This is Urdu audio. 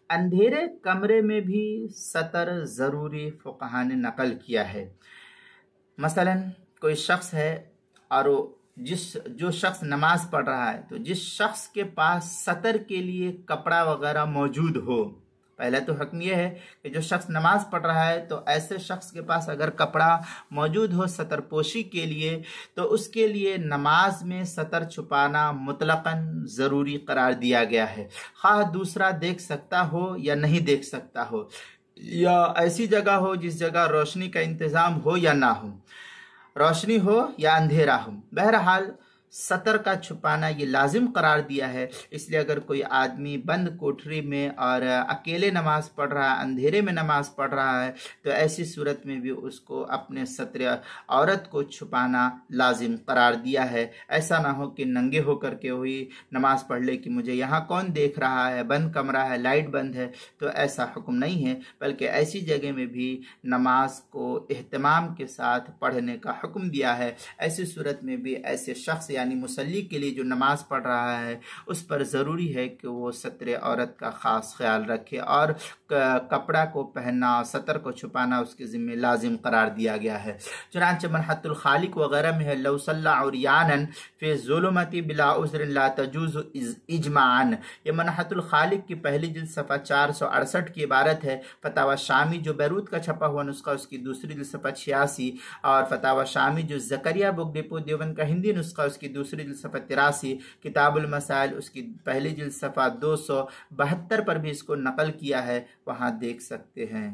اندھیرے کمرے میں بھی سطر ضروری فقہا نے نقل کیا ہے۔ مثلا کوئی شخص ہے اور جو شخص نماز پڑھ رہا ہے، تو جس شخص کے پاس سطر کے لیے کپڑا وغیرہ موجود ہو، پہلے تو حکم یہ ہے کہ جو شخص نماز پڑھ رہا ہے تو ایسے شخص کے پاس اگر کپڑا موجود ہو سطر پوشی کے لیے، تو اس کے لیے نماز میں سطر چھپانا مطلقاً ضروری قرار دیا گیا ہے، خواہ دوسرا دیکھ سکتا ہو یا نہیں دیکھ سکتا ہو، یا ایسی جگہ ہو جس جگہ روشنی کا انتظام ہو یا نہ ہو، روشنی ہو یا اندھیرا ہو، بہرحال سطر کا چھپانا یہ لازم قرار دیا ہے۔ اس لیے اگر کوئی آدمی بند کوٹری میں اور اکیلے نماز پڑھ رہا ہے، اندھیرے میں نماز پڑھ رہا ہے، تو ایسی صورت میں بھی اس کو اپنے سطر عورت کو چھپانا لازم قرار دیا ہے۔ ایسا نہ ہو کہ ننگے ہو کر کے ہوئی نماز پڑھ لے کہ مجھے یہاں کون دیکھ رہا ہے، بند کمرہ ہے، لائٹ بند ہے، تو ایسا حکم نہیں ہے، بلکہ ایسی جگہ میں بھی نماز کو اہتمام کے ساتھ پڑھنے کا حکم دیا ہے۔ ایسی صورت میں بھی ایسے شخص یعنی مصلی کے لیے جو نماز پڑھ رہا ہے، اس پر ضروری ہے کہ وہ سطر عورت کا خاص خیال رکھے، اور کپڑا کو پہننا، سطر کو چھپانا اس کے ذمہ لازم قرار دیا گیا ہے۔ چنانچہ منحت الخالق وغیرہ میں ہے لو صلی عریانا فی الظلمۃ بلا عذر لا تجوز اجماعا، یہ منحت الخالق کی پہلی جلد صفحہ 468 کی عبارت ہے۔ فتاوی شامی جو بیروت کا چھپا ہوا نسخہ، اس کی دوسری جلد صفحہ 86، اور فتاوی شامی جو زکریا بک ڈپو دیوبند کا ہندی نسخہ، اس کی دوسری جلد صفحہ 83، کتاب المسائل اس کی پہلی جلد صفحہ 272 پر بھی اس کو نقل کیا ہے، وہاں دیکھ سکتے ہیں۔